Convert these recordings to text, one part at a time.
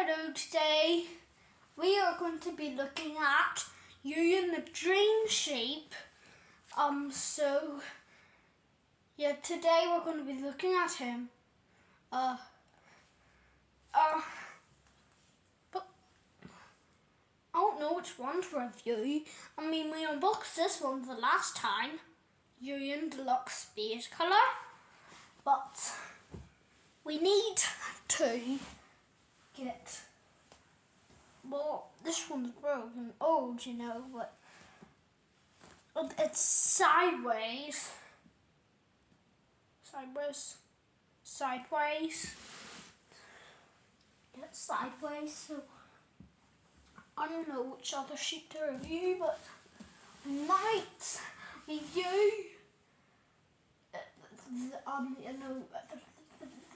Hello, today we are going to be looking at Union the Dream Shape. Today we're going to be looking at him. But I don't know which one to review. I mean, we unboxed this one the last time, Union Deluxe Space Color, but we need to get, well, this one's broken, old, you know, but it's sideways, it's sideways, so I don't know which other sheet to review, but I might review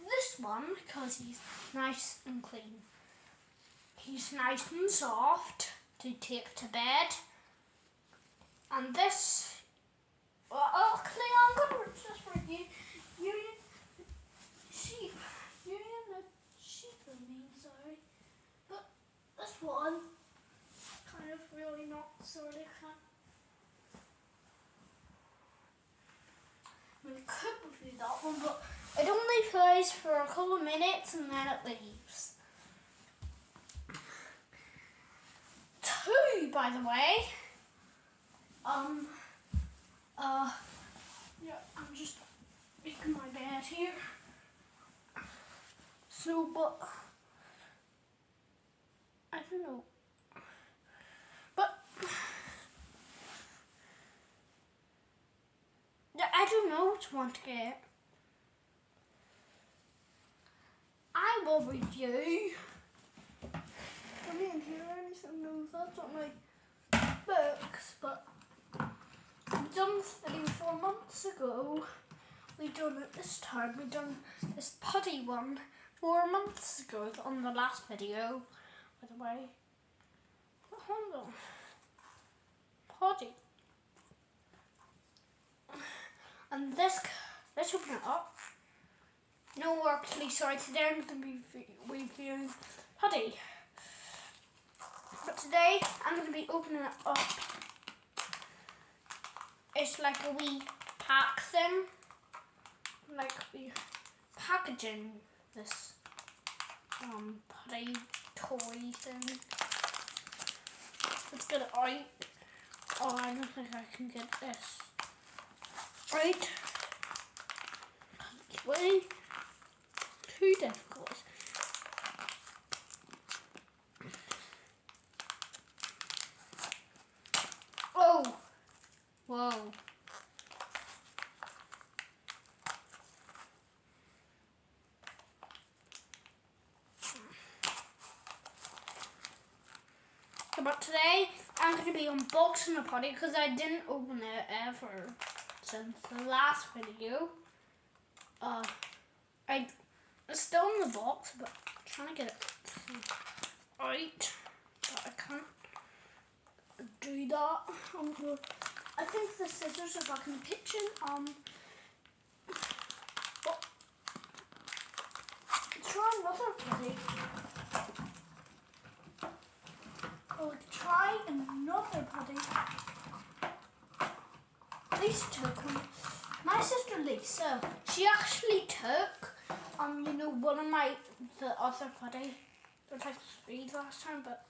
this one because he's nice and clean. He's nice and soft to take to bed. And this, I'm going to just review Union the Sheep, I mean, sorry. But this one, kind of really not sort of we could review that one, but it only plays for a couple of minutes and then it leaves. 2, by the way. I'm just making my bed here. So, but I don't know. But I don't know which one to get. I will review. I didn't hear anything. No, that's on my books. But we've done this video 4 months ago. We done it this time. We done this Putty one 4 months ago on the last video. By the way, hold on, Putty. And let's open it up. No, actually, sorry, today I'm going to be reviewing Putty. But today I'm going to be opening it up. It's like a wee pack thing. Like we packaging this Putty toy thing. Let's get it out. Oh, I don't think I can get this. Right, it's way too difficult. Oh, whoa. But today I'm going to be unboxing a Putty because I didn't open it ever since the last video. It's still in the box, but I'm trying to get it out. But I can't do that. I think the scissors are back in the kitchen. But try another Putty. Try another Putty. Lisa took one. My sister Lisa, she actually took one of the other Putty. There was like 3 last time, but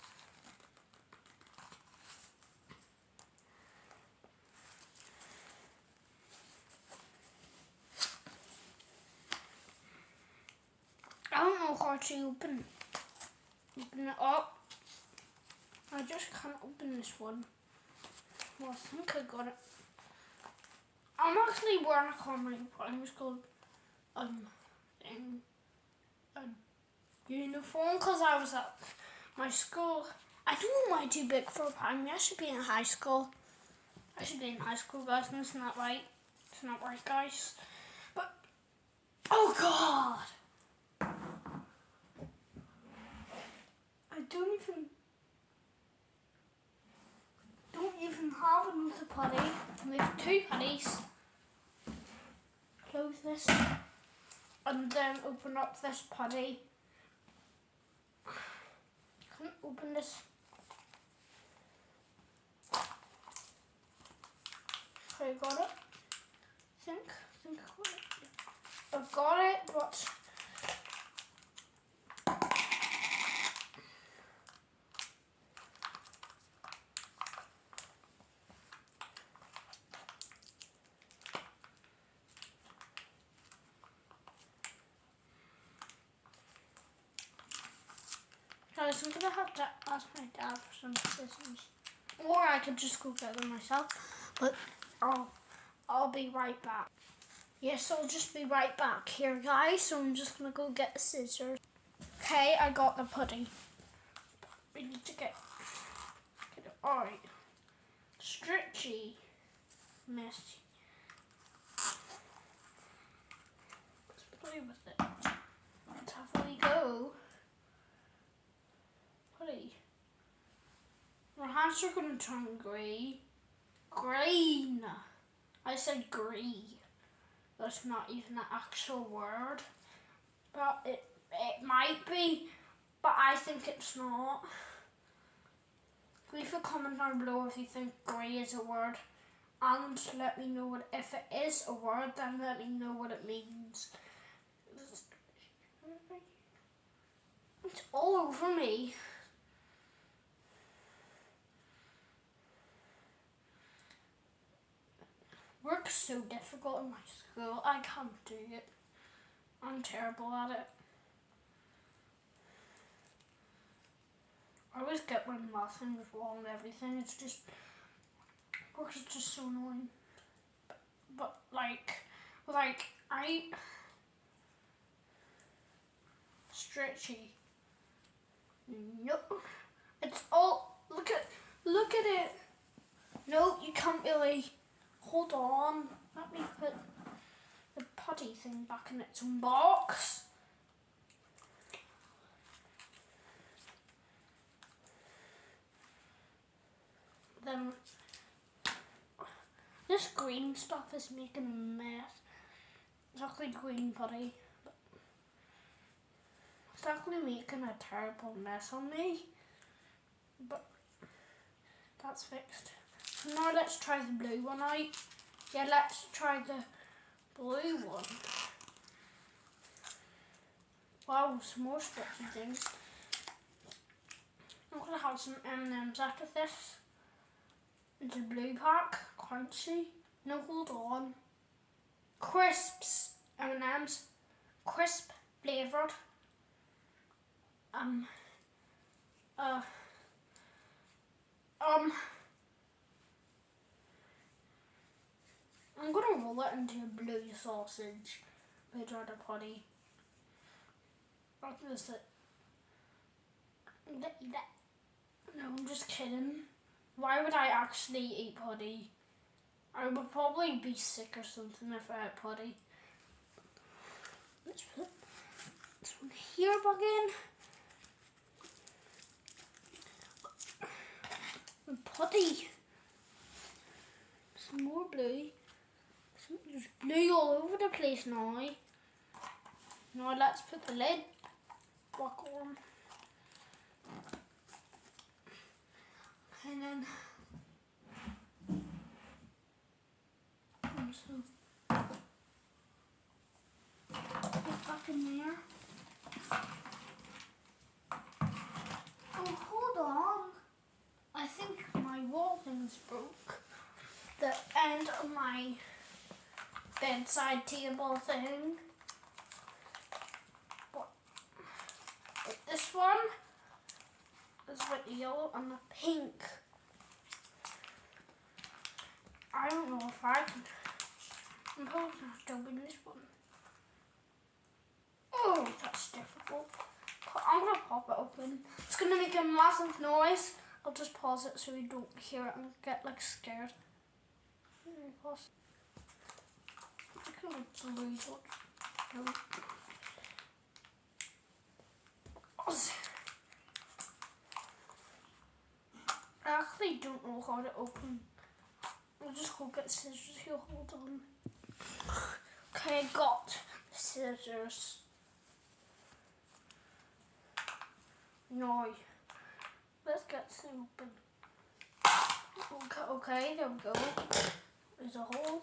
I don't know how to open it up. I just can't open this one. Well, I think I got it. I'm actually wearing a comedy primary school uniform because I was at my school. I don't know why too big for a primary. I should be in high school. Guys, and it's not right. It's not right, guys. But oh God, I don't even have another Putty. We have 2 Putties. Close this and then open up this Putty. open this. Okay, got it. Think I got it. I've got it, but guys, I'm gonna have to ask my dad for some scissors, or I could just go get them myself. But I'll be right back. Yes, I'll just be right back here, guys. So I'm just gonna go get the scissors. Okay, I got the putty. We need to get it alright. Stretchy, messy. Let's play with it. Let's have a go. Putty. Our hands are gonna turn grey. Green. I said grey. That's not even an actual word. But it might be, but I think it's not. Leave a comment down below if you think grey is a word. And let me know what, if it is a word, then let me know what it means. It's all over me. Work's so difficult in my school. I can't do it. I'm terrible at it. I always get my math things wrong and everything. It's just, work is just so annoying. But like I stretchy. Nope. It's all, look at it. No, you can't really. Hold on. Let me put the putty thing back in its own box. Then this green stuff is making a mess. It's actually green putty, but it's actually making a terrible mess on me. But that's fixed. So now let's try the blue one out. Yeah, let's try the blue one. Wow, some more stretchy things. I'm gonna have some M&Ms after this. It's a blue pack, crunchy. No, hold on. Crisps, M&Ms, crisp flavoured. I'm gonna roll it into a blue sausage with the putty. That's it. No, I'm just kidding. Why would I actually eat putty? I would probably be sick or something if I ate putty. Let's put this one here back in. And putty. Some more blue. There's blue all over the place now. Now let's put the lid back on. And then put it back in there. Oh, hold on. I think my wall thing's broke. The end of my bedside table thing. But this one is with the yellow and the pink. I don't know if I can. I'm probably gonna have to open this one. Oh, that's difficult. But I'm gonna pop it open. It's gonna make a massive noise. I'll just pause it so you don't hear it and get like scared. Pause. I actually don't know how to open. I'll just go get scissors here, hold on. Okay, I got scissors. Now, let's get this open. Okay, there we go. There's a hole.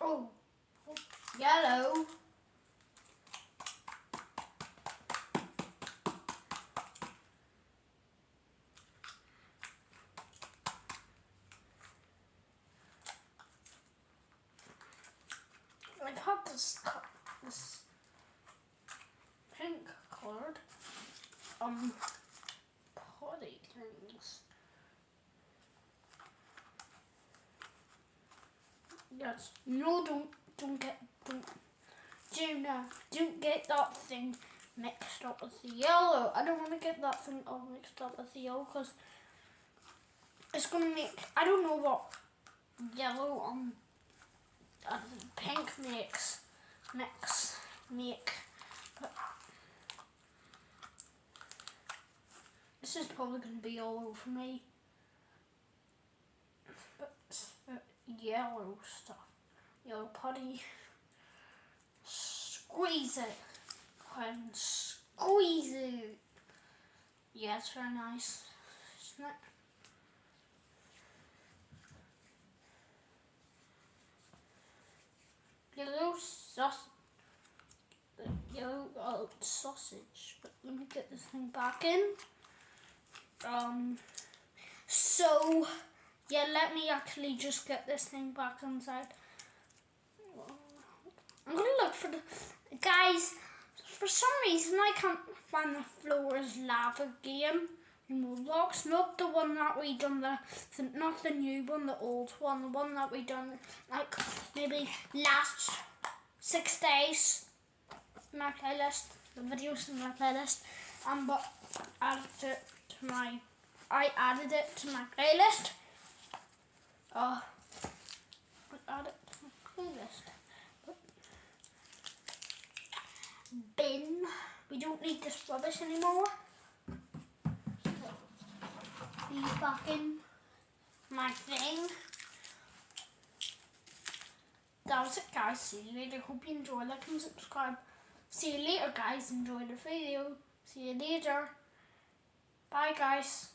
Oh, yellow. I've had this pink coloured Putty things. Yes. No, don't get that thing mixed up with the yellow. I don't want to get that thing all mixed up with the yellow because it's gonna make, I don't know what yellow and pink make, but this is probably gonna be all over me. But it's the yellow stuff, yellow putty. Squeeze it and squeeze it. Yeah, it's very nice, isn't it? Yellow sausage. But let me get this thing back in. So yeah, let me actually just get this thing back inside. I'm gonna look for the guys. For some reason, I can't find the floor is lava game in Roblox. Not the one that we done not the new one, the old one. The one that we done like maybe last 6 days. My playlist, the videos in my playlist. But I added it to my playlist. I added it to my playlist. Bin. We don't need this rubbish anymore. These back in my thing. That was it, guys. See you later. Hope you enjoy. Like and subscribe. See you later, guys. Enjoy the video. See you later. Bye, guys.